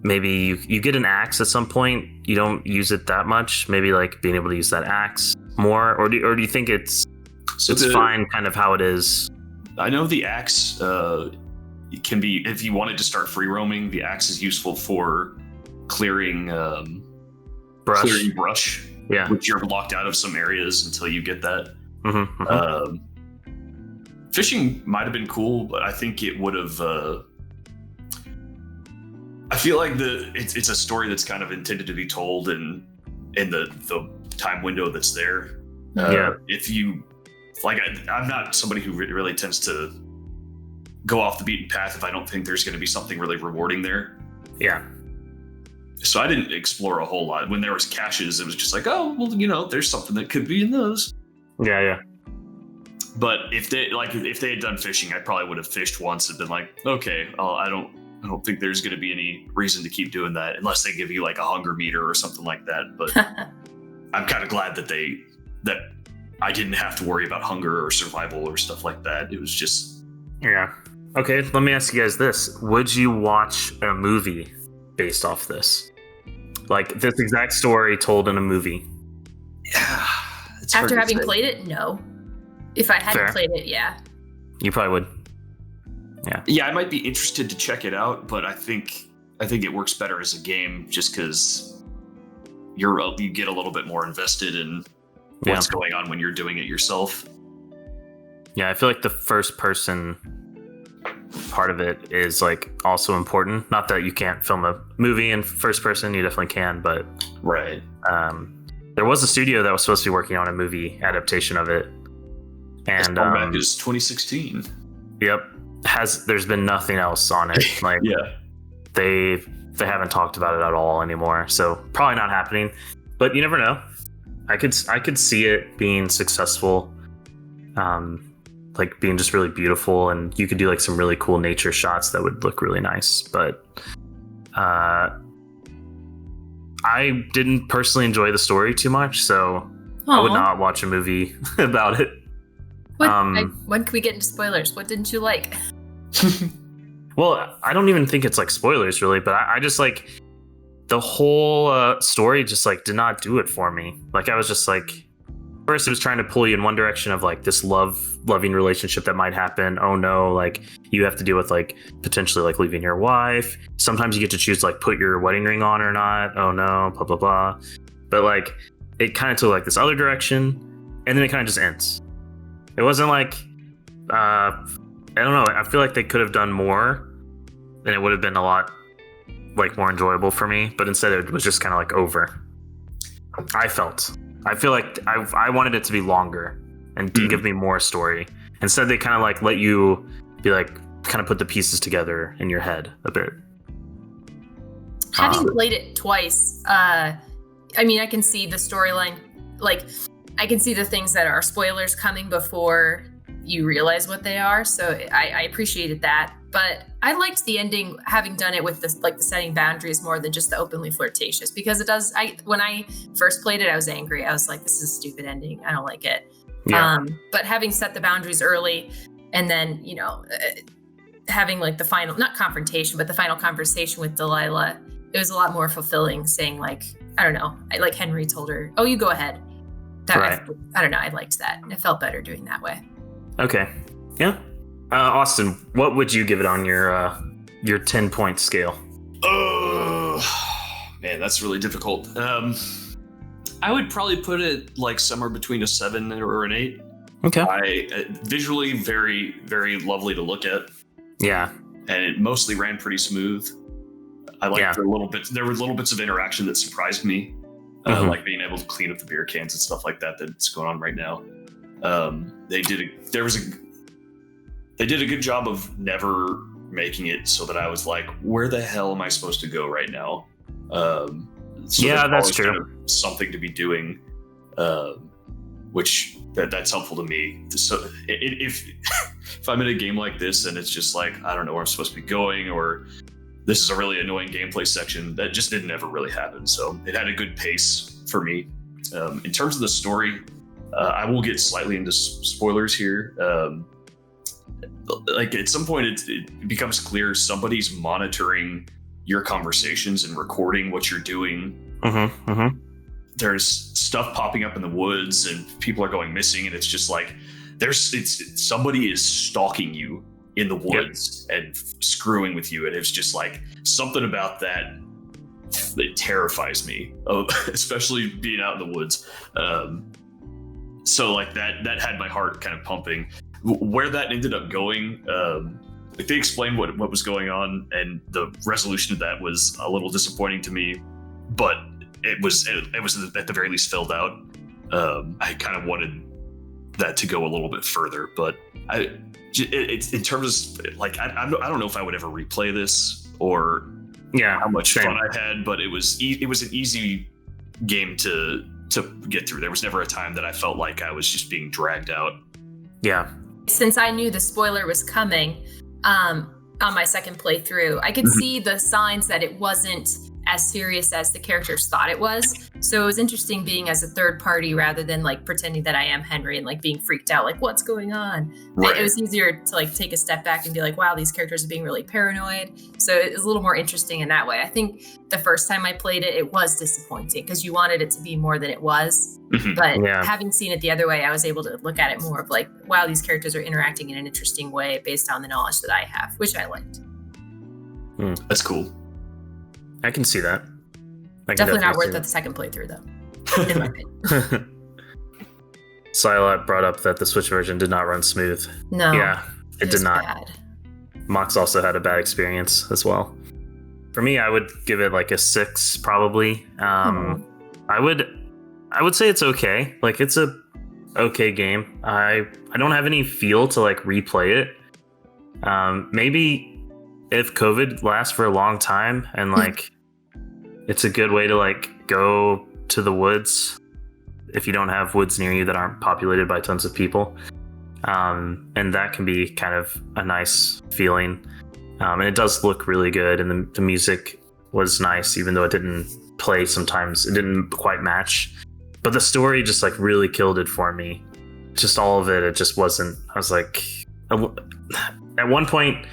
Maybe you get an axe at some point. You don't use it that much. Maybe like being able to use that axe more, or do you think it's fine kind of how it is? I know the axe it can be, if you wanted to start free roaming, the axe is useful for clearing brush. Yeah, which you're locked out of some areas until you get that. Fishing might have been cool, but I think it would have. I feel like it's a story that's kind of intended to be told in the time window that's there. If you like, I'm not somebody who really tends to go off the beaten path if I don't think there's going to be something really rewarding there. Yeah. So I didn't explore a whole lot. When there was caches, it was just like, oh, well, there's something that could be in those. Yeah. But if they had done fishing, I probably would have fished once and been like, okay, I don't think there's going to be any reason to keep doing that unless they give you like a hunger meter or something like that. But I'm kind of glad that I didn't have to worry about hunger or survival or stuff like that. It was just... Yeah. Okay, let me ask you guys this. Would you watch a movie based off this? Like this exact story told in a movie? Yeah. After having played it, no. If I hadn't played it, yeah. You probably would. Yeah. Yeah, I might be interested to check it out, but I think it works better as a game just because you get a little bit more invested in what's going on when you're doing it yourself. Yeah, I feel like the first person part of it is like also important. Not that you can't film a movie in first person, you definitely can, but right. There was a studio that was supposed to be working on a movie adaptation of it, and back is 2016. Yep. There's been nothing else on it. Like they haven't talked about it at all anymore. So probably not happening. But you never know. I could see it being successful. Like being just really beautiful, and you could do like some really cool nature shots that would look really nice. But I didn't personally enjoy the story too much, so I would not watch a movie about it. When can we get into spoilers? What didn't you like? Well, I don't even think it's like spoilers really, but I just like the whole story just like did not do it for me. Like I was just like, first it was trying to pull you in one direction of like this loving relationship that might happen. Oh no, like you have to deal with like potentially like leaving your wife. Sometimes you get to choose like put your wedding ring on or not. Oh no, blah blah blah. But like it kind of took like this other direction, and then it kind of just ends. It wasn't like I don't know. I feel like they could have done more, and it would have been a lot like more enjoyable for me. But instead, it was just kind of like over. I feel like I wanted it to be longer and to give me more story. Instead, they kind of like let you be like kind of put the pieces together in your head a bit. Having played it twice, I mean, I can see the storyline. Like, I can see the things that are spoilers coming before you realize what they are. So I appreciated that. But I liked the ending, having done it with the setting boundaries more than just the openly flirtatious, because it does. When I first played it, I was angry. I was like, this is a stupid ending. I don't like it. Yeah. But having set the boundaries early, and then, having like the final, not confrontation, but the final conversation with Delilah, it was a lot more fulfilling, saying like, I don't know, like Henry told her, oh, you go ahead. Right. I don't know. I liked that. It felt better doing that way. Okay. Yeah. Austin, what would you give it on your 10-point scale? Oh, man, that's really difficult. I would probably put it like somewhere between a 7 or an 8. Okay. Visually very, very lovely to look at. Yeah. And it mostly ran pretty smooth. I liked there were little bits of interaction that surprised me. Like being able to clean up the beer cans and stuff like that that's going on right now. They did a good job of never making it so that I was like, where the hell am I supposed to go right now? So that's true. Kind of something to be doing which that's helpful to me. So if I'm in a game like this and it's just like, I don't know where I'm supposed to be going, or this is a really annoying gameplay section, that just didn't ever really happen. So it had a good pace for me. In terms of the story, I will get slightly into spoilers here. Like at some point it becomes clear somebody's monitoring your conversations and recording what you're doing. There's stuff popping up in the woods and people are going missing, and it's just like somebody is stalking you in the woods and screwing with you, and it's just like something about that terrifies me, especially being out in the woods. So like that had my heart kind of pumping. Where that ended up going, like they explained what was going on, and the resolution of that was a little disappointing to me, but it was at the very least filled out. I kind of wanted that to go a little bit further, but it's in terms of like I don't know if I would ever replay this or how much fun I had, but it was an easy game to get through. There was never a time that I felt like I was just being dragged out. Yeah. Since I knew the spoiler was coming, on my second playthrough, I could see the signs that it wasn't as serious as the characters thought it was. So it was interesting being as a third party rather than like pretending that I am Henry and like being freaked out, like what's going on. Right. It was easier to like take a step back and be like, wow, these characters are being really paranoid. So it was a little more interesting in that way. I think the first time I played it, it was disappointing because you wanted it to be more than it was. But having seen it the other way, I was able to look at it more of like, wow, these characters are interacting in an interesting way based on the knowledge that I have, which I liked. That's cool. I can see that. Definitely not worth the second playthrough, though. In my opinion. Silot brought up that the Switch version did not run smooth. No. Yeah, it did not. Bad. Mox also had a bad experience as well. For me, I would give it like a 6, probably. I would say it's okay. Like it's a okay game. I don't have any feel to like replay it. Maybe if COVID lasts for a long time and like it's a good way to like go to the woods if you don't have woods near you that aren't populated by tons of people. And that can be kind of a nice feeling. And it does look really good. And the music was nice, even though it didn't play sometimes. It didn't quite match. But the story just like really killed it for me. Just all of it, it just wasn't. I was like, at one point,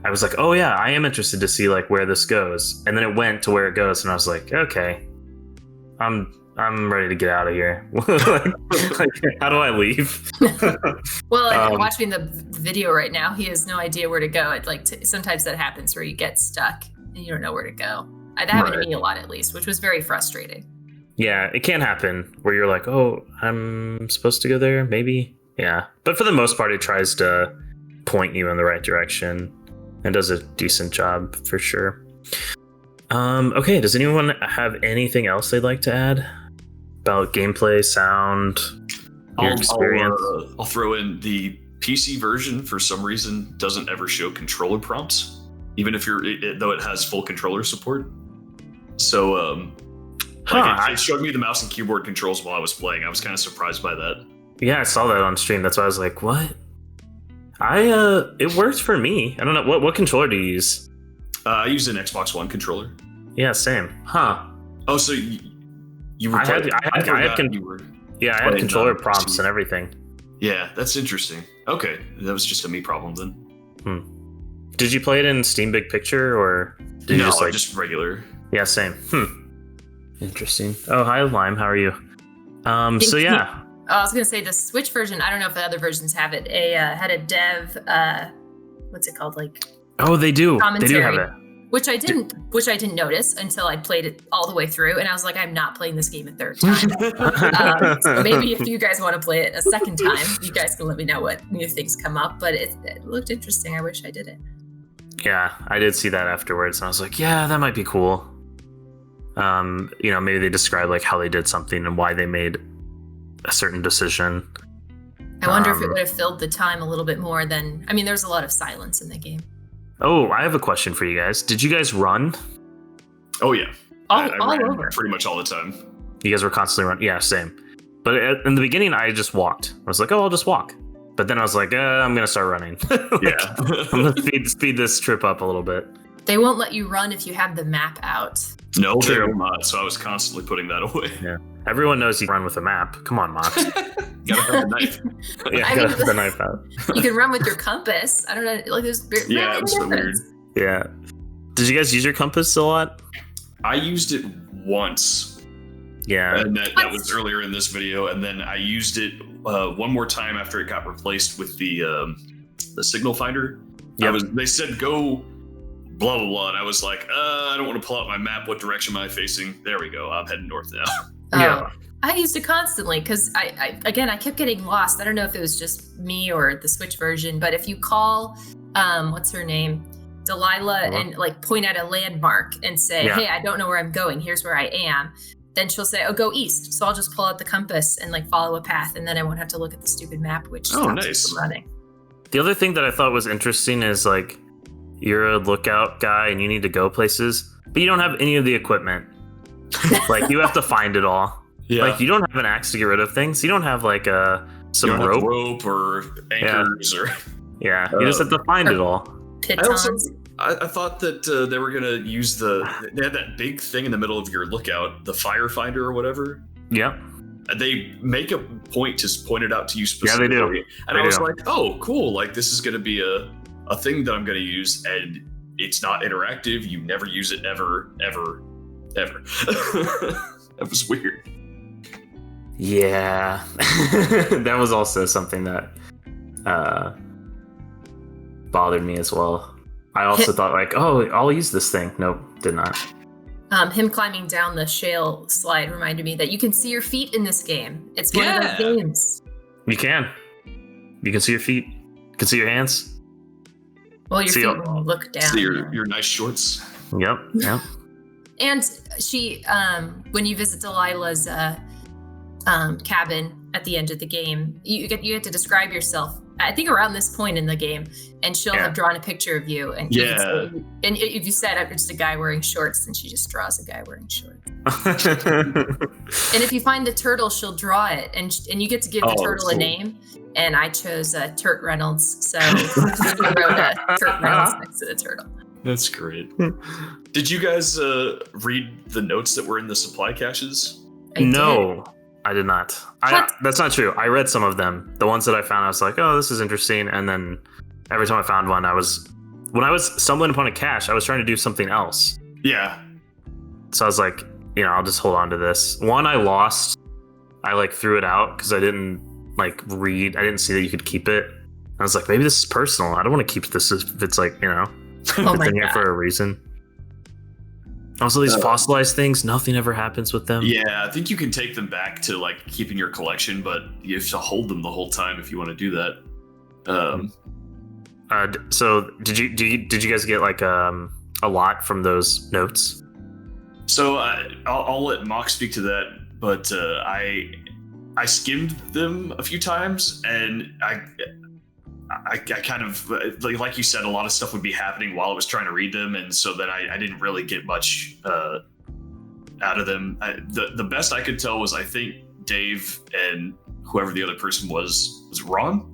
I was like, oh yeah, I am interested to see like where this goes. And then it went to where it goes, and I was like, okay, I'm ready to get out of here. like, how do I leave? Well, watching the video right now, he has no idea where to go. It like sometimes that happens where you get stuck and you don't know where to go. That happened to me a lot, at least, which was very frustrating. Yeah, it can happen where you're like, oh, I'm supposed to go there, maybe. Yeah, but for the most part, it tries to point you in the right direction and does a decent job for sure. Okay, does anyone have anything else they'd like to add about gameplay, sound, your experience? I'll throw in the PC version. For some reason, doesn't ever show controller prompts, even if though it has full controller support. So, it showed me the mouse and keyboard controls while I was playing. I was kind of surprised by that. Yeah, I saw that on stream. That's why I was like, what? It worked for me. I don't know. What controller do you use? I use an Xbox One controller. Yeah, same. Huh. Oh, so you were playing... I had controller prompts and everything. Yeah, that's interesting. Okay, that was just a me problem then. Did you play it in Steam Big Picture, or did you just regular? Yeah, same. Interesting. Oh, hi, Lime. How are you? So yeah. I was gonna say the Switch version. I don't know if the other versions have it. Had a dev. What's it called? Like. Oh, they do. Commentary, they do have it. Which I didn't notice until I played it all the way through, and I was like, I'm not playing this game a third time. So maybe if you guys want to play it a second time, you guys can let me know what new things come up. But it looked interesting. I wish I did it. Yeah, I did see that afterwards, and I was like, yeah, that might be cool. Maybe they describe like how they did something and why they made a certain decision. I wonder if it would have filled the time a little bit more than. I mean, there's a lot of silence in the game. Oh, I have a question for you guys. Did you guys run? Oh yeah, all ran over. Pretty much all the time. You guys were constantly running. Yeah, same. But in the beginning, I just walked. I was like, oh, I'll just walk. But then I was like, I'm gonna start running. Yeah. I'm gonna speed this trip up a little bit. They won't let you run if you have the map out. No, they will not. So I was constantly putting that away. Yeah. Everyone knows you can run with a map. Come on, Mox. You gotta have the knife. Yeah, I gotta mean, have the knife out. You can run with your compass. I don't know. Like there's Yeah, it was so weird. Yeah. Did you guys use your compass a lot? I used it once. Yeah. And that was earlier in this video. And then I used it one more time after it got replaced with the signal finder. Yeah. They said go blah, blah, blah. And I was like, I don't want to pull out my map. What direction am I facing? There we go. I'm heading north now. Yeah. I used it constantly because I kept getting lost. I don't know if it was just me or the Switch version, but if you call, what's her name? Delilah, and like point at a landmark and say, hey, I don't know where I'm going. Here's where I am. Then she'll say, oh, go east. So I'll just pull out the compass and like follow a path. And then I won't have to look at the stupid map, which stops me from running. The other thing that I thought was interesting is like, you're a lookout guy and you need to go places, but you don't have any of the equipment. Like you have to find it all. Yeah. Like you don't have an axe to get rid of things. You don't have like some rope or anchors or you just have to find it all. Pitons. I thought that they were gonna use they had that big thing in the middle of your lookout, the firefinder or whatever. Yeah. They make a point to point it out to you specifically. Yeah, they do. And I was like, oh, cool. Like this is gonna be a thing that I'm gonna use, and it's not interactive. You never use it ever. That was weird. Yeah. That was also something that bothered me as well. I also thought like, oh, I'll use this thing. Nope, did not. Him climbing down the shale slide reminded me that you can see your feet in this game. It's one of those games. You can see your feet. You can see your hands. Well, your feet will look down. See your nice shorts. Yep. And she, when you visit Delilah's cabin at the end of the game, you get to describe yourself. I think around this point in the game, and she'll have drawn a picture of you. And and if you said I'm just a guy wearing shorts, then she just draws a guy wearing shorts. And if you find the turtle, she'll draw it, and you get to give the turtle a name. And I chose Turt Reynolds, so she wrote Turt Reynolds next to the turtle. That's great. Did you guys read the notes that were in the supply caches? No. I did not. That's not true. I read some of them. The ones that I found, I was like, oh, this is interesting. And then every time I found one, when I was stumbling upon a cache, I was trying to do something else. Yeah. So I was like, I'll just hold on to this. One I lost. I like threw it out because I didn't like read. I didn't see that you could keep it. I was like, maybe this is personal. I don't want to keep this if it's like, it's in here for a reason. Also, these fossilized things, nothing ever happens with them. Yeah, I think you can take them back to like keeping your collection, but you have to hold them the whole time if you want to do that. So did you guys get like a lot from those notes? So I'll let Mock speak to that, but I skimmed them a few times, and I kind of like you said, a lot of stuff would be happening while I was trying to read them, and so then I didn't really get much out of them. The best I could tell was I think Dave and whoever the other person was Ron.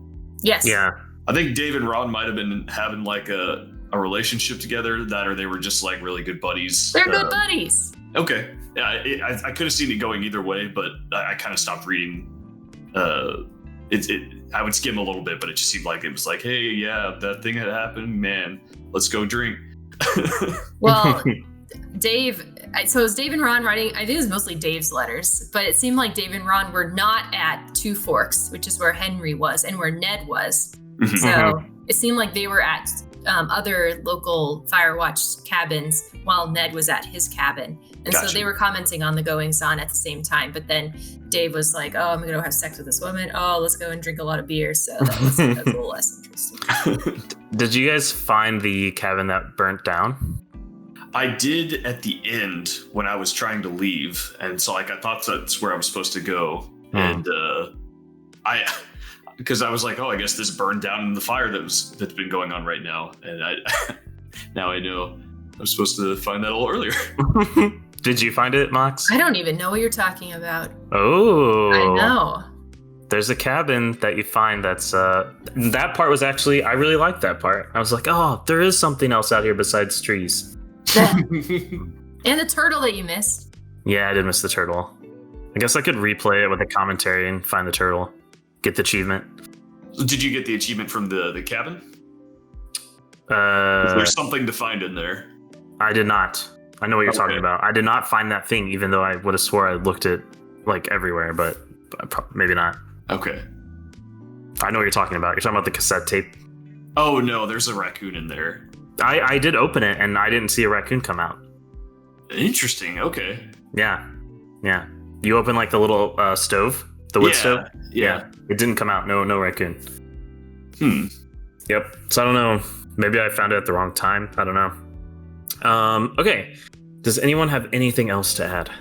Yes. Yeah. I think Dave and Ron might have been having like a relationship together, or they were just like really good buddies. They're good buddies. Okay. Yeah, I could have seen it going either way, but I kind of stopped reading. I would skim a little bit, but it just seemed like it was like, hey, yeah, that thing had happened, man. Let's go drink. Well, Dave. So it was Dave and Ron writing. I think it was mostly Dave's letters, but it seemed like Dave and Ron were not at Two Forks, which is where Henry was and where Ned was. So it seemed like they were at other local Firewatch cabins while Ned was at his cabin. And so they were commenting on the goings on at the same time. But then Dave was like, oh, I'm going to go have sex with this woman. Oh, let's go and drink a lot of beer. So that was a little less interesting. Did you guys find the cabin that burnt down? I did at the end when I was trying to leave. And so like I thought that's where I was supposed to go. And because I was like, oh, I guess this burned down in the fire that's been going on right now. And now I know I'm supposed to find that a little earlier. Did you find it, Mox? I don't even know what you're talking about. Oh. I know. There's a cabin that you find that's that part was actually, I really liked that part. I was like, oh, there is something else out here besides trees. And the turtle that you missed. Yeah, I did miss the turtle. I guess I could replay it with a commentary and find the turtle. Get the achievement. Did you get the achievement from the cabin? Uh, There's something to find in there. I did not. I know what you're talking about. I did not find that thing, even though I would have swore I looked it like everywhere, but maybe not. Okay. I know what you're talking about. You're talking about the cassette tape. Oh no, there's a raccoon in there. I did open it and I didn't see a raccoon come out. Interesting. Okay. Yeah. You open like the little stove, the wood stove. Yeah. It didn't come out. No raccoon. Yep. So I don't know. Maybe I found it at the wrong time. I don't know. Okay. Does anyone have anything else to add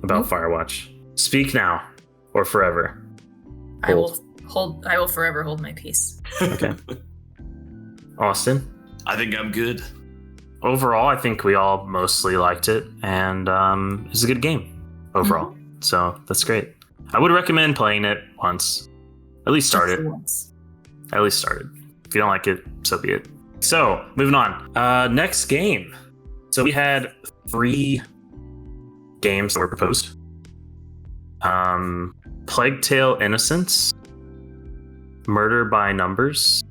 about Firewatch? Speak now or forever. I will forever hold my peace. Okay. Austin? I think I'm good. Overall, I think we all mostly liked it, and it's a good game overall. So that's great. I would recommend playing it once. At least start it. At least start it. If you don't like it, so be it. So, moving on. Next game. So we had 3 games that were proposed. Plague Tale Innocence, Murder by Numbers,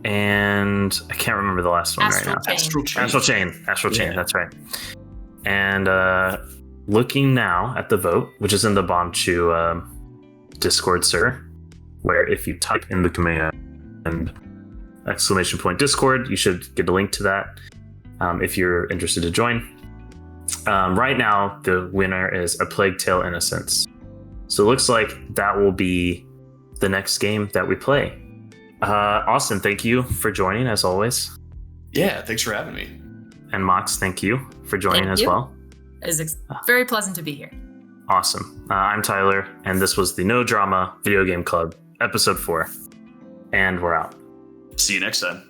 and I can't remember the last one right now. Astral Chain. Astral Chain, that's right. And looking now at the vote, which is in the Bombchu Discord server, where if you type in the command and !Discord, you should get a link to that if you're interested to join. Right now, the winner is A Plague Tale Innocence. So it looks like that will be the next game that we play. Austin, thank you for joining as always. Yeah, thanks for having me. And Mox, thank you for joining as well. It's very pleasant to be here. Awesome. I'm Tyler, and this was the No Drama Video Game Club, episode 4. And we're out. See you next time.